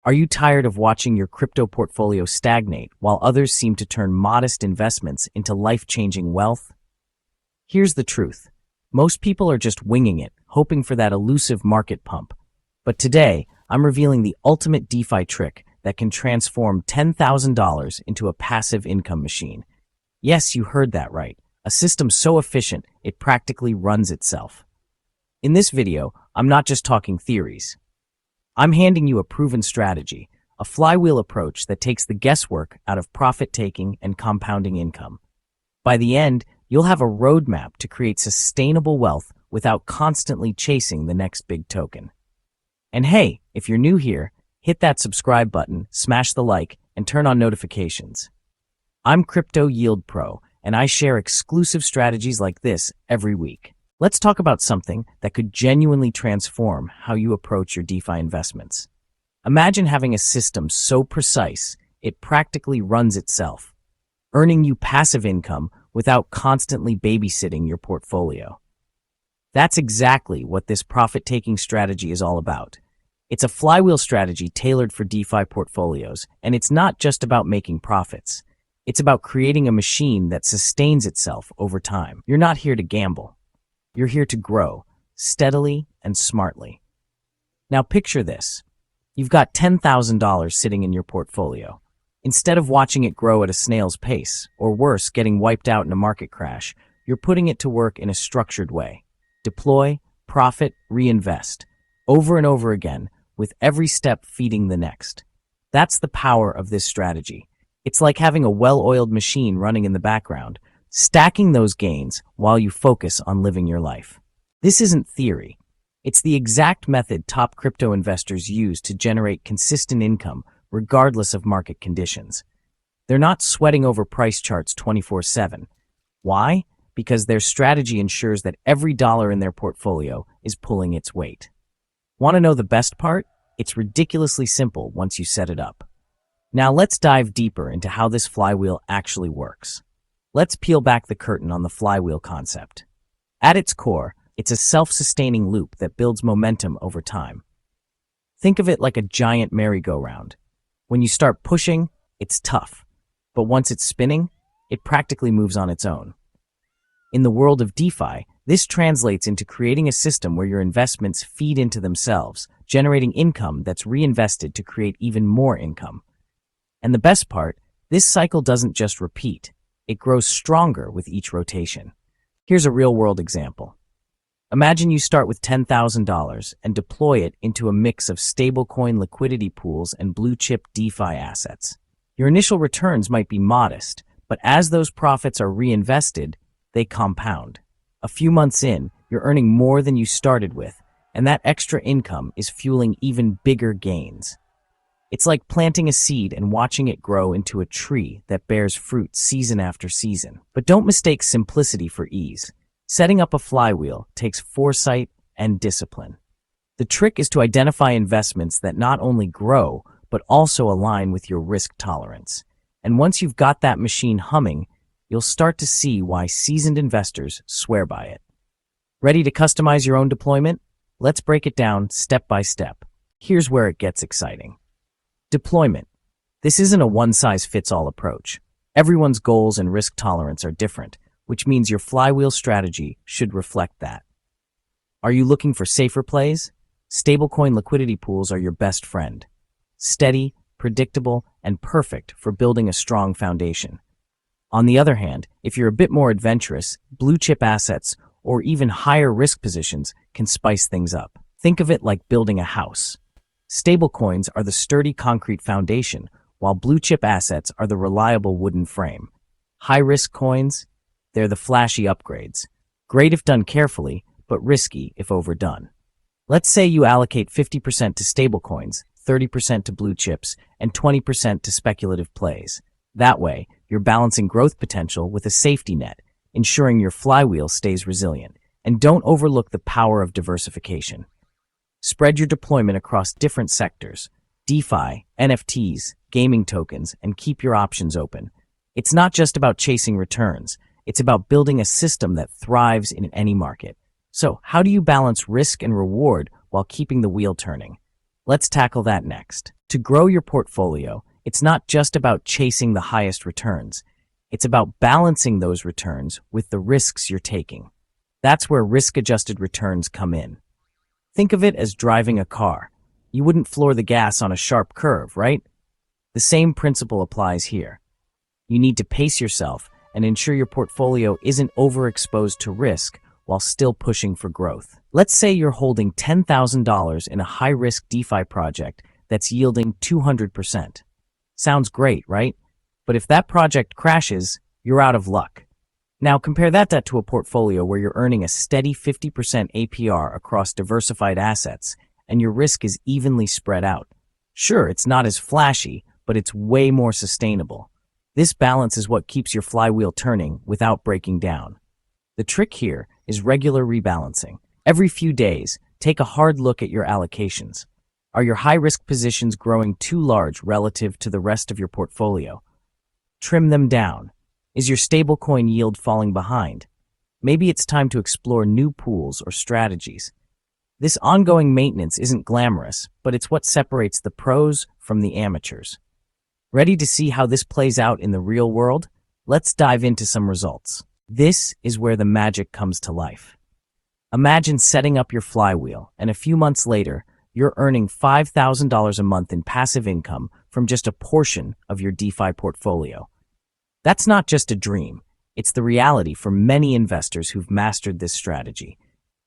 Are you tired of watching your crypto portfolio stagnate while others seem to turn modest investments into life-changing wealth? Here's the truth. Most people are just winging it, hoping for that elusive market pump. But today, I'm revealing the ultimate DeFi trick that can transform $10,000 into a passive income machine. Yes, you heard that right. A system so efficient, it practically runs itself. In this video, I'm not just talking theories. I'm handing you a proven strategy, a flywheel approach that takes the guesswork out of profit-taking and compounding income. By the end, you'll have a roadmap to create sustainable wealth without constantly chasing the next big token. And hey, if you're new here, hit that subscribe button, smash the like, and turn on notifications. I'm Crypto Yield Pro, and I share exclusive strategies like this every week. Let's talk about something that could genuinely transform how you approach your DeFi investments. Imagine having a system so precise, it practically runs itself, earning you passive income without constantly babysitting your portfolio. That's exactly what this profit-taking strategy is all about. It's a flywheel strategy tailored for DeFi portfolios, and it's not just about making profits. It's about creating a machine that sustains itself over time. You're not here to gamble. You're here to grow, steadily and smartly. Now picture this. You've got $10,000 sitting in your portfolio. Instead of watching it grow at a snail's pace, or worse, getting wiped out in a market crash, you're putting it to work in a structured way. Deploy, profit, reinvest, over and over again, with every step feeding the next. That's the power of this strategy. It's like having a well-oiled machine running in the background, stacking those gains while you focus on living your life. This isn't theory. It's the exact method top crypto investors use to generate consistent income regardless of market conditions. They're not sweating over price charts 24/7. Why? Because their strategy ensures that every dollar in their portfolio is pulling its weight. Want to know the best part? It's ridiculously simple once you set it up. Now let's dive deeper into how this flywheel actually works. Let's peel back the curtain on the flywheel concept. At its core, it's a self-sustaining loop that builds momentum over time. Think of it like a giant merry-go-round. When you start pushing, it's tough, but once it's spinning, it practically moves on its own. In the world of DeFi, this translates into creating a system where your investments feed into themselves, generating income that's reinvested to create even more income. And the best part, this cycle doesn't just repeat. It grows stronger with each rotation. Here's a real-world example. Imagine you start with $10,000 and deploy it into a mix of stablecoin liquidity pools and blue-chip DeFi assets. Your initial returns might be modest, but as those profits are reinvested, they compound. A few months in, you're earning more than you started with, and that extra income is fueling even bigger gains. It's like planting a seed and watching it grow into a tree that bears fruit season after season. But don't mistake simplicity for ease. Setting up a flywheel takes foresight and discipline. The trick is to identify investments that not only grow, but also align with your risk tolerance. And once you've got that machine humming, you'll start to see why seasoned investors swear by it. Ready to customize your own deployment? Let's break it down step by step. Here's where it gets exciting. Deployment. This isn't a one-size-fits-all approach. Everyone's goals and risk tolerance are different, which means your flywheel strategy should reflect that. Are you looking for safer plays? Stablecoin liquidity pools are your best friend. Steady, predictable, and perfect for building a strong foundation. On the other hand, if you're a bit more adventurous, blue-chip assets or even higher risk positions can spice things up. Think of it like building a house. Stablecoins are the sturdy concrete foundation, while blue-chip assets are the reliable wooden frame. High-risk coins, they're the flashy upgrades. Great if done carefully, but risky if overdone. Let's say you allocate 50% to stablecoins, 30% to blue chips, and 20% to speculative plays. That way, you're balancing growth potential with a safety net, ensuring your flywheel stays resilient. And don't overlook the power of diversification. Spread your deployment across different sectors, DeFi, NFTs, gaming tokens, and keep your options open. It's not just about chasing returns. It's about building a system that thrives in any market. So, how do you balance risk and reward while keeping the wheel turning? Let's tackle that next. To grow your portfolio, it's not just about chasing the highest returns. It's about balancing those returns with the risks you're taking. That's where risk-adjusted returns come in. Think of it as driving a car. You wouldn't floor the gas on a sharp curve, right? The same principle applies here. You need to pace yourself and ensure your portfolio isn't overexposed to risk while still pushing for growth. Let's say you're holding $10,000 in a high-risk DeFi project that's yielding 200%. Sounds great, right? But if that project crashes, you're out of luck. Now compare that to a portfolio where you're earning a steady 50% APR across diversified assets, and your risk is evenly spread out. Sure, it's not as flashy, but it's way more sustainable. This balance is what keeps your flywheel turning without breaking down. The trick here is regular rebalancing. Every few days, take a hard look at your allocations. Are your high-risk positions growing too large relative to the rest of your portfolio? Trim them down. Is your stablecoin yield falling behind? Maybe it's time to explore new pools or strategies. This ongoing maintenance isn't glamorous, but it's what separates the pros from the amateurs. Ready to see how this plays out in the real world? Let's dive into some results. This is where the magic comes to life. Imagine setting up your flywheel, and a few months later, you're earning $5,000 a month in passive income from just a portion of your DeFi portfolio. That's not just a dream. It's the reality for many investors who've mastered this strategy.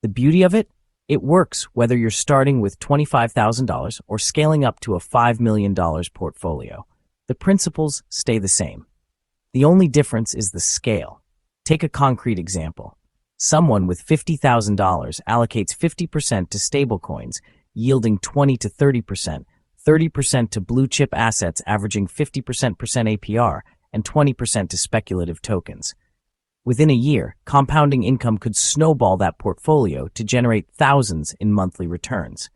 The beauty of it? It works whether you're starting with $25,000 or scaling up to a $5 million portfolio. The principles stay the same. The only difference is the scale. Take a concrete example. Someone with $50,000 allocates 50% to stablecoins, yielding 20 to 30%, 30% to blue-chip assets averaging 50% APR, and 20% to speculative tokens. Within a year, compounding income could snowball that portfolio to generate thousands in monthly returns.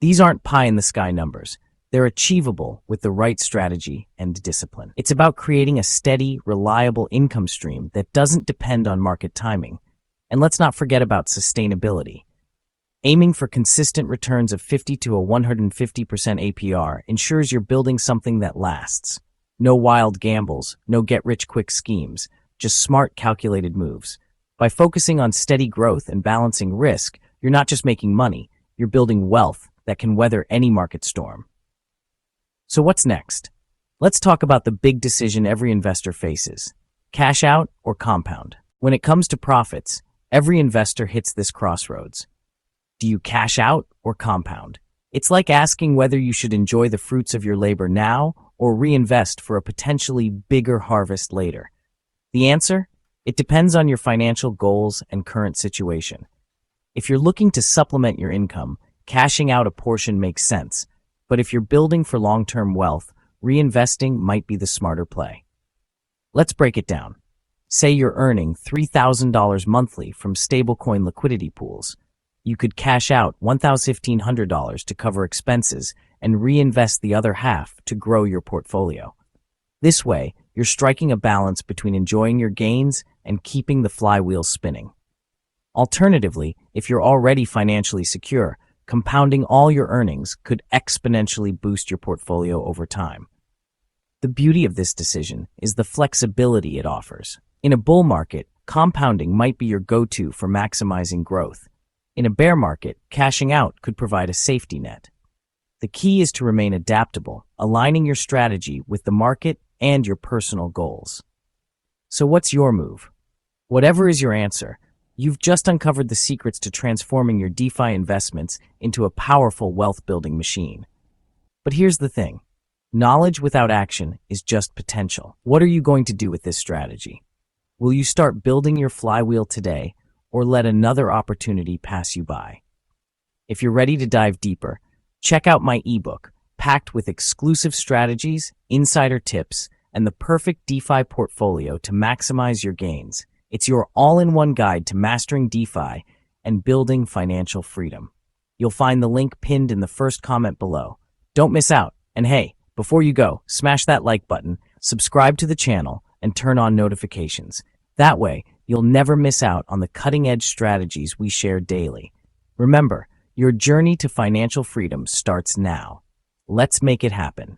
These aren't pie-in-the-sky numbers. They're achievable with the right strategy and discipline. It's about creating a steady, reliable income stream that doesn't depend on market timing. And let's not forget about sustainability. Aiming for consistent returns of 50 to 150% APR ensures you're building something that lasts. No wild gambles, no get-rich-quick schemes, just smart, calculated moves. By focusing on steady growth and balancing risk, you're not just making money, you're building wealth that can weather any market storm. So what's next? Let's talk about the big decision every investor faces: cash out or compound. When it comes to profits, every investor hits this crossroads. Do you cash out or compound? It's like asking whether you should enjoy the fruits of your labor now or reinvest for a potentially bigger harvest later. The answer? It depends on your financial goals and current situation. If you're looking to supplement your income, cashing out a portion makes sense. But if you're building for long-term wealth, reinvesting might be the smarter play. Let's break it down. Say you're earning $3,000 monthly from stablecoin liquidity pools. You could cash out $1,500 to cover expenses and reinvest the other half to grow your portfolio. This way, you're striking a balance between enjoying your gains and keeping the flywheel spinning. Alternatively, if you're already financially secure, compounding all your earnings could exponentially boost your portfolio over time. The beauty of this decision is the flexibility it offers. In a bull market, compounding might be your go-to for maximizing growth. In a bear market, cashing out could provide a safety net. The key is to remain adaptable, aligning your strategy with the market and your personal goals. So what's your move? Whatever is your answer, you've just uncovered the secrets to transforming your DeFi investments into a powerful wealth-building machine. But here's the thing. Knowledge without action is just potential. What are you going to do with this strategy? Will you start building your flywheel today, or let another opportunity pass you by? If you're ready to dive deeper, check out my ebook, packed with exclusive strategies, insider tips, and the perfect DeFi portfolio to maximize your gains. It's your all-in-one guide to mastering DeFi and building financial freedom. You'll find the link pinned in the first comment below. Don't miss out. And hey, before you go, smash that like button, subscribe to the channel, and turn on notifications. That way, you'll never miss out on the cutting-edge strategies we share daily. Remember, your journey to financial freedom starts now. Let's make it happen.